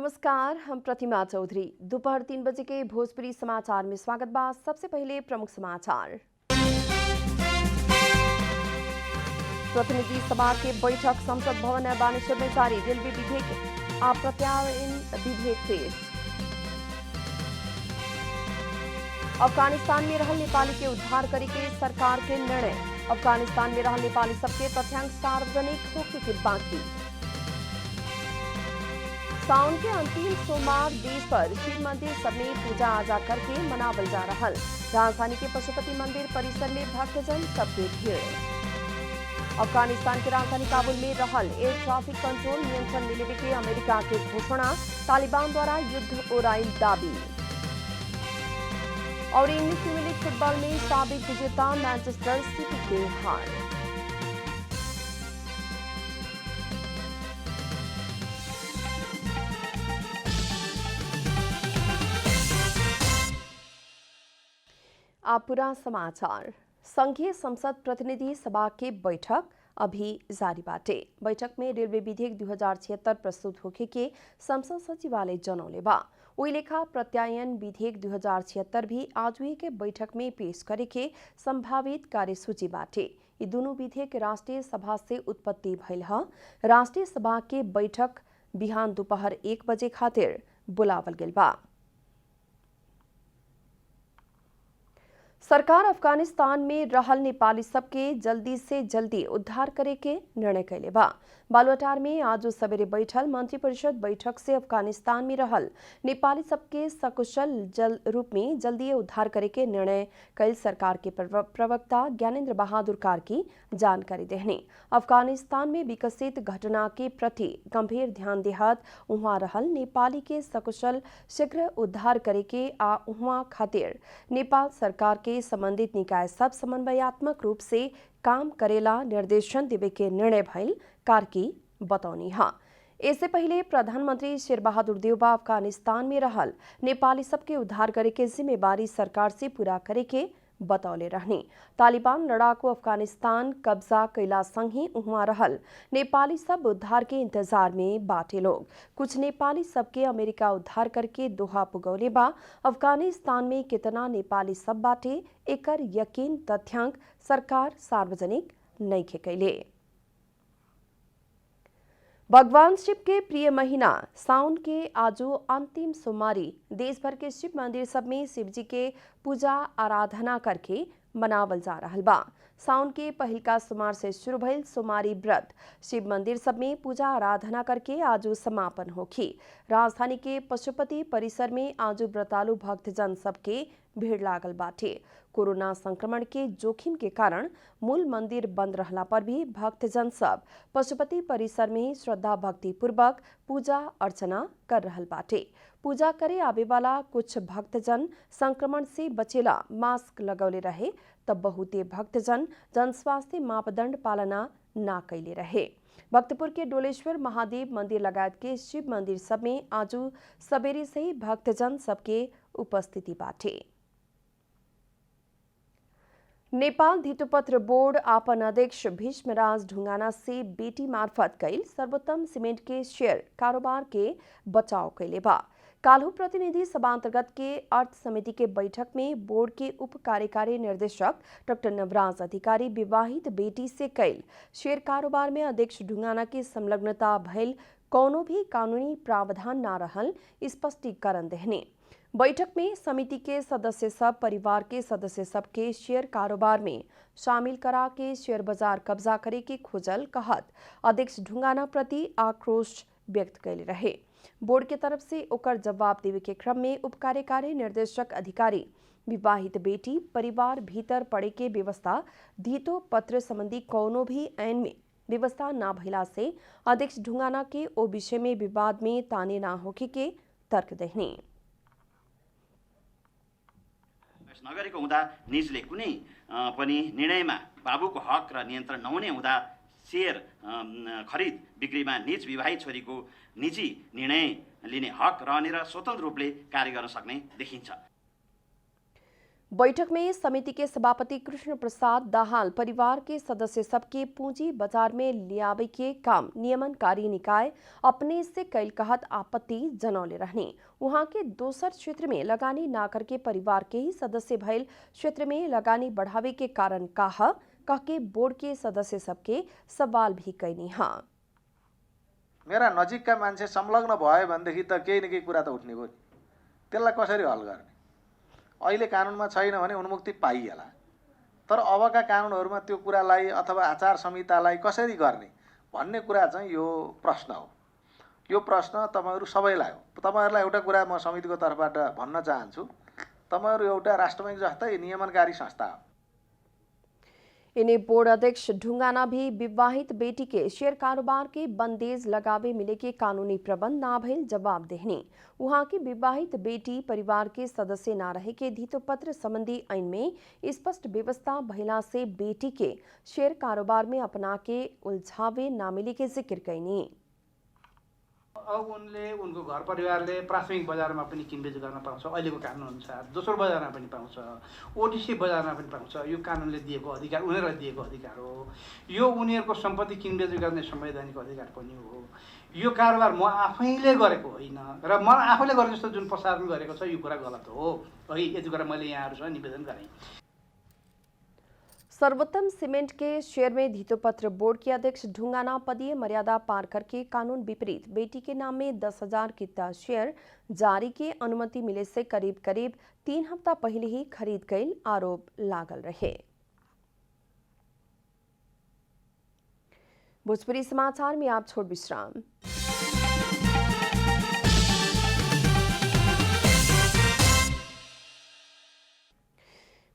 नमस्कार, हम प्रतिमा चौधरी। दोपहर 3 बजे के भोजपुरी समाचार में स्वागत बा। सबसे पहले प्रमुख समाचार। प्रतिनिधि सभा के बैठक संसद भवन बानेश्वर में जारी। रेलवे विधेयक अप्रत्यायन विधेयक पेश। अफगानिस्तान में रहल नेपाली के उद्धार करे के सरकार के निर्णय। अफगानिस्तान में रहल नेपाली सबके तथ्यांक सार्वजनिक होके के बाकी। सावन के अंतिम सोमवार देश भर शिव मंदिर सब में पूजा आजा करके मनावल जा रहल। राजधानी के पशुपति मंदिर परिसर में भक्तजन सबके भीड़। अफगानिस्तान के राजधानी काबुल में रहल एयर ट्रैफिक कंट्रोल नियंत्रण मिले के अमेरिका के घोषणा। तालिबान द्वारा युद्ध ओराइल दावी। और इंग्लिश प्रीमियर लीग फुटबॉल में साबिक विजेता मैनचेस्टर सिटी के हार। आप पूरा समाचार। संघीय संसद प्रतिनिधि सभा के बैठक अभी जारी बाटे। बैठक में रेलवे विधेयक 2076 प्रस्तुत होके के संसद सचिवालय जनौले बा। वही लेखा प्रत्यायन विधेयक 2076 भी आज हुई के बैठक में पेश करे के संभावित कार्यसूची बाटे। ये दोनों विधेयक राष्ट्रीय सभा से उत्पत्ति भइल ह। राष्ट्रीय सभा के बैठक बिहान दोपहर 1 बजे खातिर बुलावल गेल बा। सरकार अफगानिस्तान में रहल नेपाली सबके जल्दी से जल्दी उद्धार करे के निर्णय कैले बा। बालुवाटार में आज सवेरे बैठल मंत्रिपरिषद बैठक से अफगानिस्तान में रहल नेपाली सबके सकुशल रूप में जल्दी उद्धार करे के निर्णय कैल सरकार के प्रवक्ता ज्ञानेन्द्र बहादुर कार्की जानकारी देहने। अफगानिस्तान में विकसित घटना के प्रति गंभीर ध्यान देहत उहाँ रहल नेपाली के सकुशल शीघ्र उद्धार करे के आ उहाँ खातिर नेपाल सरकार के संबंधित निकाय सब समन्वयात्मक रूप से काम करेला निर्देशन देवे के निर्णय भइल कार्की बतौनी हा। इससे पहले प्रधानमंत्री शेरबहादुर देउबा अफगानिस्तान में रहल नेपाली सबके उद्धार करे के जिम्मेवारी सरकार से पूरा करे के बतौले रहनी। तालिबान लड़ाकू अफगानिस्तान कब्जा कैला संग ही उहाँ रहल नेपाली सब उद्धार के इंतजार में बाटे लोग। कुछ नेपाली सबके अमेरिका उद्धार करके दोहा पुगौले बा। अफगानिस्तान में कितना नेपाली सब बाटे एकर यकीन तथ्यांक सरकार सार्वजनिक नइखे कैले। भगवान शिव के प्रिय महीना सावन के आजो अंतिम सोमवारी देश भर के शिव मंदिर सब में शिव जी के पूजा आराधना करके मनावल जा रहल बा। सावन के पहिलका सोमवार से शुरू भइल सोमवारी व्रत शिव मंदिर सब में पूजा आराधना करके आजो समापन होखी। राजधानी के पशुपति परिसर में आजो व्रतालु भक्तजन सबके भीड़ लागल बाटे। कोरोना संक्रमण के जोखिम के कारण मूल मंदिर बंद रहला पर भी भक्तजन सब पशुपति परिसर में श्रद्धा भक्ति पूर्वक पूजा अर्चना कर रहल बाटे। पूजा करे आवे वाला कुछ भक्तजन संक्रमण से बचेला मास्क लगौले रहे तब बहुते भक्तजन जनस्वास्थ्य मापदंड पालना ना कैले रहे। भक्तपुर के डोलेश्वर महादेव मंदिर लगायत के शिव मंदिर सब में आजू सवेरे से ही भक्तजन सबके उपस्थिति बाटे। नेपाल धितोपत्र बोर्ड आपन अध्यक्ष भीष्मराज ढुंगाना से बेटी मार्फत कैल सर्वोत्तम सीमेंट के शेयर कारोबार के बचाव कैले बा। काल्हू प्रतिनिधि सभा अंतर्गत के अर्थ समिति के बैठक में बोर्ड के उप कार्यकारी निर्देशक डॉक्टर नवराज अधिकारी विवाहित बेटी से कैल शेयर कारोबार में अध्यक्ष ढुंगाना की संलग्नता भइल कौनो भी कानूनी प्रावधान न रहल स्पष्टीकरण देहने। बैठक में समिति के सदस्य सब परिवार के सदस्य सब के शेयर कारोबार में शामिल करा के शेयर बाजार कब्जा करे के खोजल कहत अध्यक्ष ढुंगाना प्रति आक्रोश व्यक्त कैले रहे। बोर्ड के तरफ से ओकर जवाब देवे के क्रम में उप कार्यकारी निर्देशक अधिकारी विवाहित बेटी परिवार भीतर पड़े के व्यवस्था धितो पत्र संबंधी कौनो भी ऐन में व्यवस्था न भइला से अध्यक्ष ढुंगाना के ओ विषय में विवाद में ताने ना होके के तर्क देहने। नगरेको हुँदा निजले कुनै पनि निर्णयमा बाबुको हक र नियन्त्रण नहुने हुँदा शेयर खरिद बिक्रीमा निज विवाहित छोरीको निजी निर्णय लिने हक रहने र स्वतन्त्र रूपले कार्य गर्न सक्ने देखिन्छ। बैठक में समिति के सभापति कृष्ण प्रसाद दाहाल परिवार के सदस्य सबके पूंजी बाजार में लियावे के काम नियमनकारी निकाय अपने से कैल कहत आपत्ति जनौले रहने वहां के दोसर क्षेत्र में लगानी ना करके परिवार के ही सदस्य भइल क्षेत्र में लगानी बढ़ावे के कारण कह के बोर्ड के सदस्य सबके सवाल भी कैनी। हाँ, मेरा नजिकका मान्छे संलग्न भयो भनेदेखि त केही न केही कुरा त उठ्ने हो नि, त्यसलाई कसरी हल गर्ने? अहिले कानुनमा छैन भने उन्मुक्ति पाइएला, तर अबका कानुनहरूमा त्यो कुरालाई अथवा आचार संहितालाई कसरी गर्ने भन्ने कुरा चाहिँ यो प्रश्न हो। यो प्रश्न तपाईहरु सबैलाई हो। तपाईहरुलाई एउटा कुरा म समितिको तर्फबाट भन्न चाहन्छु, तपाईहरु एउटा राष्ट्र बैंक जस्तै नियमनकारी संस्था हो। इन्हें बोर्ड अध्यक्ष ढुंगाना भी विवाहित बेटी के शेयर कारोबार के बंदेज लगावे मिले के कानूनी प्रबंध ना भइल जवाब देहनी वहां की विवाहित बेटी परिवार के सदस्य ना रहे के धितोपत्र संबंधी ऐन में स्पष्ट व्यवस्था भइला से बेटी के शेयर कारोबार में अपना के उलझावे ना मिले के जिक्र कैनी। अब उनले उनको घर परिवारले प्राथमिक बजारमा पनि किनबेच गर्न पाउँछ, अहिलेको कानुन अनुसार दोस्रो बजारमा पनि पाउँछ, ओटीसी बजारमा पनि पाउँछ। यो कानुनले दिएको अधिकार, उनीहरूलाई दिएको अधिकार हो। यो उनीहरूको सम्पत्ति किनबेच गर्ने संवैधानिक अधिकार पनि हो। यो कारोबार म आफैले गरेको होइन र म आफैले गरे जस्तो जुन प्रसारण गरेको छ यो कुरा गलत हो। यति कुरा मैले यहाँहरुसँग निवेदन गरेँ। सर्वोत्तम सीमेंट के शेयर में धितोपत्र बोर्ड के अध्यक्ष ढुंगाना पदीय मर्यादा पार करके कानून विपरीत बेटी के नाम में 10,000 कितना शेयर जारी की अनुमति मिले से करीब 3 हफ्ता पहले ही खरीद गई आरोप लागल रहे। भोजपुरी समाचार में आप छोड़ विश्राम।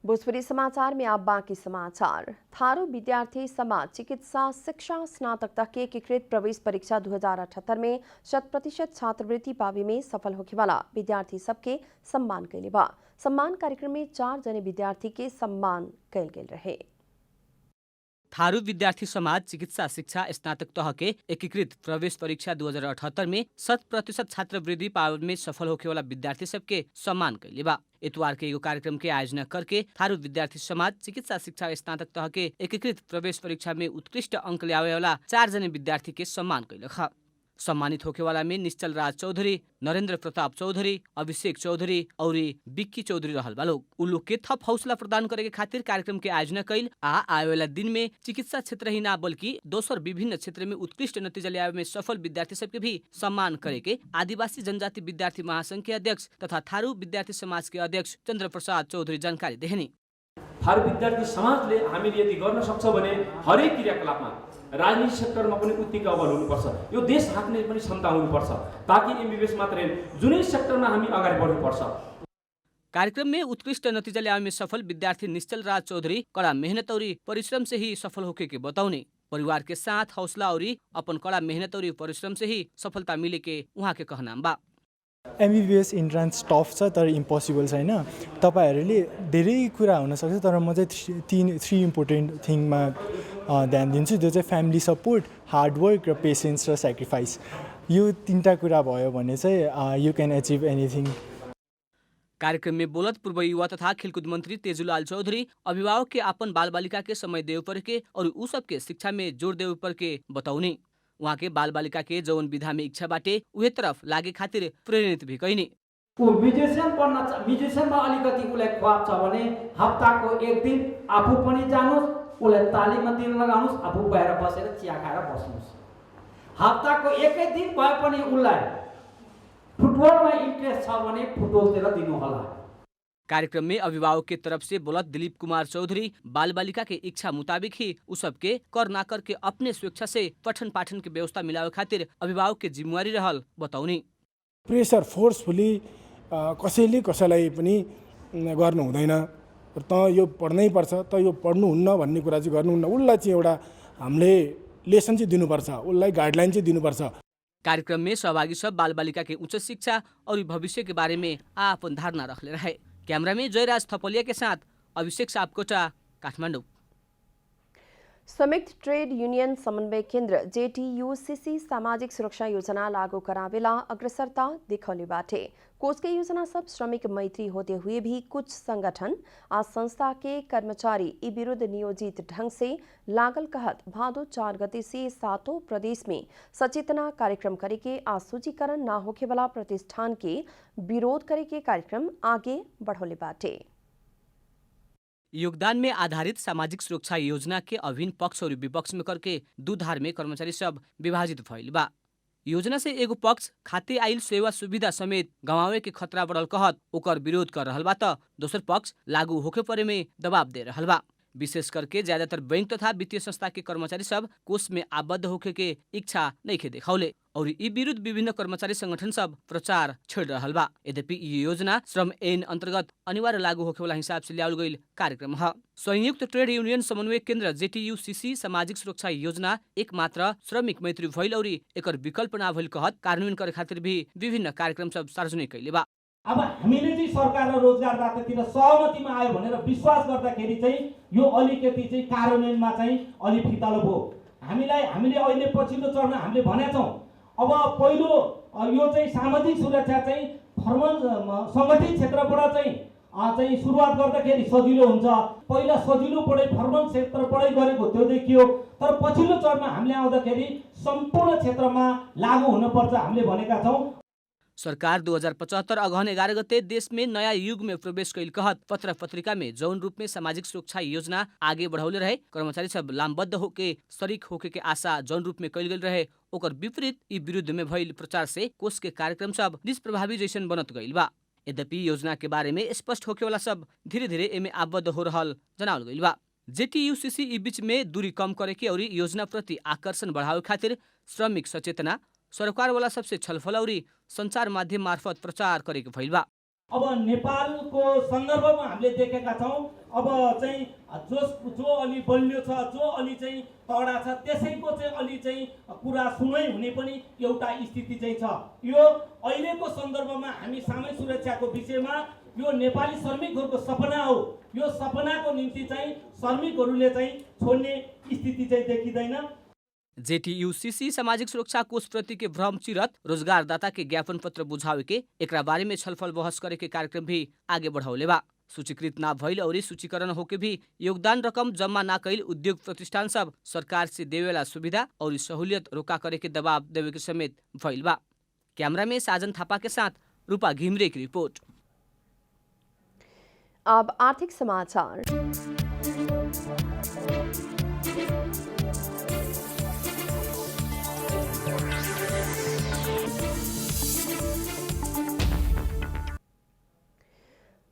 भोजपुरी समाचार में आप बाकी समाचार। थारू विद्यार्थी समाज चिकित्सा शिक्षा स्नातक तक के एकीकृत प्रवेश परीक्षा 2078 में 100% छात्रवृत्ति पावे में सफल होने वाला विद्यार्थी सबके सम्मान कैले बा। सम्मान कार्यक्रम में 4 जने विद्यार्थी के सम्मान कैल गेल रहे। थारू विद्यार्थी समाज चिकित्सा शिक्षा स्नातक तह के एकीकृत प्रवेश परीक्षा 2078 में 100% छात्रवृत्ति पावे में सफल होने वाला विद्यार्थी सबके सम्मान कैले बा। इतवार के यो कार्यक्रम के आयोजना करके थारू विद्यार्थी समाज चिकित्सा शिक्षा स्नातक तह के एकीकृत प्रवेश परीक्षा में उत्कृष्ट अंक ल्यावे वाला 4 जने विद्यार्थी के सम्मान कैलक। सम्मानित होके वाला में निश्चल राज चौधरी, नरेंद्र प्रताप चौधरी, अभिषेक चौधरी और बिक्की चौधरी रहल बा लोग। उ लोग के थप हौसला प्रदान करे के खातिर कार्यक्रम के आयोजना कैल आए वाला दिन में चिकित्सा क्षेत्र ही ना बल्कि दोसर विभिन्न क्षेत्र में उत्कृष्ट नतीजा ल्यावे में सफल विद्यार्थी सबके भी सम्मान करे के आदिवासी जनजाति विद्यार्थी महासंघ के अध्यक्ष तथा थारू विद्यार्थी समाज के अध्यक्ष चन्द्र प्रसाद चौधरी जानकारी देहनी। थारू विद्यार्थी समाजले हामीले यदि गर्न सक्छ भने हरेक क्रियाकलापमा राजनीतिक सेक्टरमा पनि उत्तिकै अब्बल हुनुपर्छ। यो देश हाँक्ने पनि क्षमता हुनुपर्छ ताकि एमबीबीएस मात्र जुनै सेक्टरमा हामी अगाडि बढ्नुपर्छ। कार्यक्रम में उत्कृष्ट नतीजा ल्यावे में सफल विद्यार्थी निश्चल राज चौधरी कड़ा मेहनत और परिश्रम से ही सफल होके के बताउने। परिवार के साथ हौसला और अपन कड़ा मेहनत और परिश्रम से ही सफलता मिले के उहाँ के कहनाम बा। एमबीबीएस इन्ट्रान्स टफ छ तर इम्पोसिबल छैन। तपाईहरुले धेरै कुरा हुन सक्छ तर म चाहिँ 3 इम्पोर्टेन्ट थिङमा ध्यान दिन्छु। त्यो चाहिँ फ्यामिली सपोर्ट, हार्ड वर्क र पेसेन्स र सेक्रिफाइस। यो 3टा कुरा भयो भने चाहिँ यु क्यान अचिभ एनिथिङ। कार्यक्रम में बोलत पूर्व युवा तथा खेलकूद मंत्री तेजुलाल चौधरी अभिभावक के अपन बाल बालिका के समय देव पर के और उ सब के शिक्षा में जोड़ देव पर के बताउने। वहाँ के बाल बालिका के जौन विधा में इच्छा बाटे उहे तरफ लागे खातिर प्रेरित भी कैनी। म्युजिशियनमा अलिकति उलाई ख्वाब छ भने हप्ताको एक दिन आफू पनि जानुस्, उलाई तालिममा दिन लगाउनुस्, आफू बाहिर बसेर चिया खाएर बस्नुस्। हप्ताको एकै दिन भए पनि उलाई फुटबलमा इन्ट्रेस्ट छ भने फुटबलतिर दिनु होला। कार्यक्रम में अभिभावक के तरफ से बोलत दिलीप कुमार चौधरी बाल बालिका के इच्छा मुताबिक ही उ सबके कर ना कर के अपने स्वेच्छा से पठन पाठन के व्यवस्था मिलावे खातिर अभिभावक के जिम्मेवारी रहल बताउने। प्रेसर फोर्सफुली कसैले कसैलाई पनि गर्नु हुँदैन। त यो पढ्नै पर्छ, त यो पढ्नुहुन्न भन्ने कुरा चाहिँ गर्नुहुन्न। उल्लाई चाहिँ एउटा हामीले लेसन चाहिँ दिनुपर्छ, उल्लाई गाइडलाइन चाहिँ दिनुपर्छ। कार्यक्रम में सहभागी सब बाल बालिका के उच्च शिक्षा और भविष्य के बारे में आपन धारणा रखले रहे। कैमरा में जयराज थपलिया के साथ अभिषेक सापकोटा, काठमाडौँ। संयुक्त ट्रेड यूनियन समन्वय केन्द्र JTUCC सामाजिक सुरक्षा योजना लागू करावेला अग्रसरता दिखौले बाटे। कोष के योजना सब श्रमिक मैत्री होते हुए भी कुछ संगठन आ संस्था के कर्मचारी ई विरुद्ध नियोजित ढंग से लागल कहत भादो 4 गते से 7 प्रदेश में सचेतना कार्यक्रम करे के आ सूचीकरण न होखे वाला प्रतिष्ठान के विरोध करे के कार्यक्रम आगे बढ़ौले बाटे। योगदान में आधारित सामाजिक सुरक्षा योजना के अभिन्न पक्ष और विपक्ष में करके दू धार में कर्मचारी सब विभाजित भइल बा। योजना से एगो पक्ष खाते आइल सेवा सुविधा समेत गंवावे के खतरा बढ़ल कहत ओकर विरोध कर रहल बा त दोसर पक्ष लागू होके परे में दबाव दे रहल बा। विशेष करके ज्यादातर बैंक तथा वित्तीय संस्था के कर्मचारी सब कोष में आबद्ध होके के इच्छा नइखे देखाउले और ई विरुद्ध विभिन्न कर्मचारी संगठन सब प्रचार छेड़ रहल बा। यद्यपि ये योजना श्रम ऐन अंतर्गत अनिवार्य लागू होके वाला हिसाब से ल्याउल गइल कार्यक्रम है। संयुक्त ट्रेड यूनियन समन्वय केन्द्र JTUCC सामाजिक सुरक्षा योजना एक मात्र श्रमिक मैत्री भइल और एकर विकल्प ना भइल कहत कार्यान्वयन करे खातिर भी विभिन्न कार्यक्रम सब सार्वजनिक कैले बा। अब हामीले चाहिँ सरकार र रोजगारदातातिर सहमतिमा आयो भनेर विश्वास गर्दाखेरि चाहिँ यो अलिकति चाहिँ कार्यान्वयनमा चाहिँ अलि फितलो भयो। हामीले अहिले पछिल्लो चरण हामीले भनेका छौँ अब पहिलो यो चाहिँ सामाजिक सुरक्षा चाहिँ फर्मल सङ्गठित क्षेत्रबाट चाहिँ सुरुवात गर्दाखेरि सजिलो हुन्छ। पहिला सजिलो पढाइ फर्मल क्षेत्र पढाइ गरेको त्यो देखियो, तर पछिल्लो चरणमा हामीले आउँदाखेरि सम्पूर्ण क्षेत्रमा लागू हुनुपर्छ हामीले भनेका छौँ। सरकार 2075 अगहन 11 गते देश में नया युग में प्रवेश कैल कहत पत्र पत्रिका में जौन रूप में सामाजिक सुरक्षा योजना आगे बढ़ौले रहे कर्मचारी सब लामबद्ध होके शरीक होके के आशा जौन रूप में कैल गेल रहे ओकर विपरीत ई विरुद्ध में भइल प्रचार से कोष के कार्यक्रम सब निष्प्रभावी जैसन बनत गइल बा। यद्यपि योजना के बारे में स्पष्ट होके वाला सब धीरे धीरे एमे आबद्ध हो रहल जनावल गइल बा। JTUCC ई बीच में दूरी कम करे के और योजना प्रति आकर्षण बढ़ावे खातिर श्रमिक सचेतना सरकार वाला सबसे छलफल और संचार माध्यम मार्फत प्रचार गरेको भइल बा। अब नेपालको सन्दर्भमा हामीले देखेका छौँ अब चाहिँ जो अलि बलियो छ जो अलि चाहिँ तगडा छ त्यसैको चाहिँ अलि चाहिँ कुरा सुनै हुने पनि एउटा स्थिति चाहिँ छ। यो अहिलेको सन्दर्भमा हामी सामाजिक सुरक्षाको विषयमा यो नेपाली श्रमिकहरूको सपना हो। यो सपनाको निम्ति चाहिँ श्रमिकहरूले चाहिँ छोड्ने स्थिति चाहिँ देखिँदैन। JTUCC सामाजिक सुरक्षा कोष प्रति के भ्रम चिरत रोजगारदाता के ज्ञापन पत्र बुझावे के एकरा बारे में छलफल बहस करे के कार्यक्रम भी आगे बढ़ौले बा। सूचीकृत ना भइल और सूचीकरण होके भी योगदान रकम जम्मा ना कैल उद्योग प्रतिष्ठान सब सरकार से देवेला सुविधा और सहूलियत रोका करे के दबाव देवे के समेत भइल बा। कैमरा में साजन थापा के साथ रूपा घिमरे की रिपोर्ट। अब आर्थिक समाचार।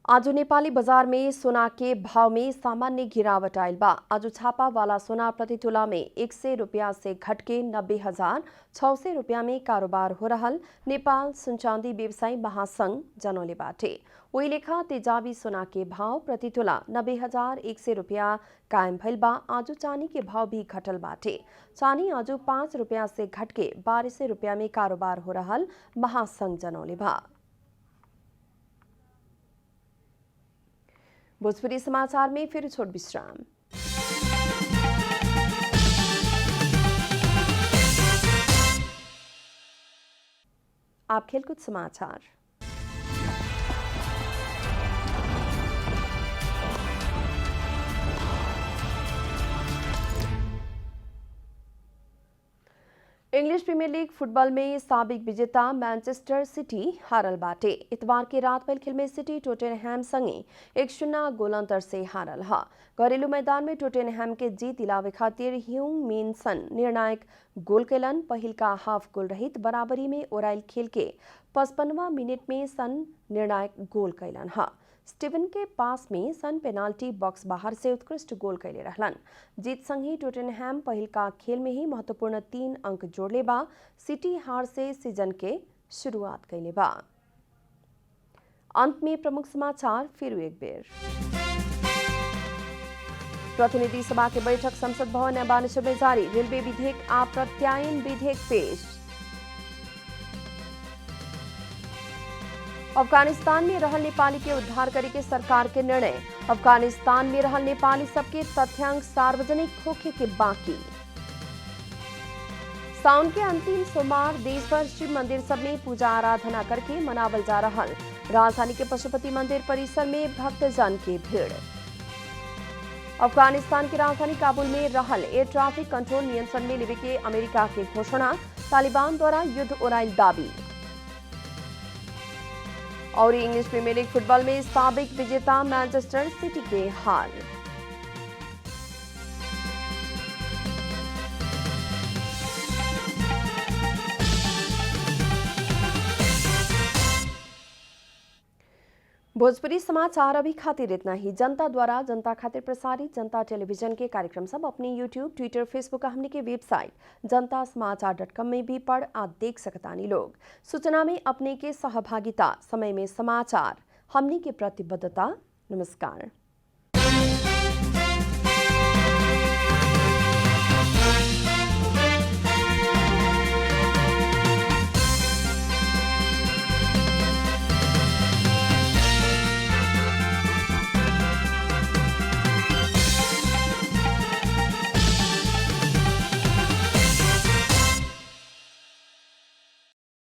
आज नेपाली बजार में सोना के भाव में सामान्य गिरावट आयल बा। आज छापा वाला सोना प्रति तोला में 100 रुपया से घटके 90,600 रुपया में कारोबार हो रहल नेपाल सुनचांदी व्यवसायी महासंघ जनौले बाटे। वही लेखा तेजाबी सोना के भाव प्रति तोला 90,100 रुपया कायम भइल बा। आज चानी के भाव भी घटल बाटे। चानी आज 5 रुपया से घटके 1200 रुपया में कारोबार हो रहल महासंघ जनौले बा। भोजपुरी समाचार में फिर छोट विश्राम। आप खेलकूद समाचार। इंग्लिश प्रीमियर लीग फुटबॉल में साबिक विजेता मैनचेस्टर सिटी हारल बाटे। इतवार के रात भइल खेल में सिटी टोटेनहैम संगे 1-0 गोल अंतर से हारल हा। घरेलू मैदान में टोटेनहैम के जीत दिलावे खातिर ह्यूंग मिन सन निर्णायक गोल कैलन। पहिल का हाफ गोल रहित बराबरी में ओराइल खेल के 55वां मिनट में सन निर्णायक गोल कैलन हा। स्टीवन के पास में सन पेनाल्टी बॉक्स बाहर से उत्कृष्ट गोल कैले रहलन। जीत संगी टोटेनहैम पहिल का खेल में ही महत्वपूर्ण 3 अंक जोड़ले बा। सिटी हार से सीजन के शुरुआत कैले बा। अंत में प्रमुख समाचार फिर एक बेर। प्रतिनिधि सभा के बैठक संसद भवन बानेश्वर में जारी। रेलवे विधेयक आ प्रत्यायन विधेयक पेश। अफगानिस्तान में रहल नेपाली के उद्धार करे के सरकार के निर्णय। अफगानिस्तान में रहल नेपाली सबके तथ्यांक सार्वजनिक होखे के बाकी। सावन के अंतिम सोमवार देश भर शिव मंदिर सब में पूजा आराधना करके मनावल जा रहल। राजधानी के पशुपति मंदिर परिसर में भक्तजन के भीड़। अफगानिस्तान की राजधानी काबुल में रहल एयर ट्रैफिक कंट्रोल नियंत्रण में लेवे के अमेरिका की घोषणा। तालिबान द्वारा युद्ध ओराइल दावी। और इंग्लिश प्रीमियर लीग फुटबॉल में साबिक विजेता मैनचेस्टर सिटी के हार। भोजपुरी समाचार अभी खातिर इतना ही। जनता द्वारा जनता खातिर प्रसारित जनता टेलीविजन के कार्यक्रम सब अपने यूट्यूब, ट्विटर, फेसबुक हमने के वेबसाइट जनतासमाचार.com में भी पढ़ आ देख सकतानी लोग। सूचना में अपने के सहभागिता, समय में समाचार, हमने के प्रतिबद्धता। नमस्कार।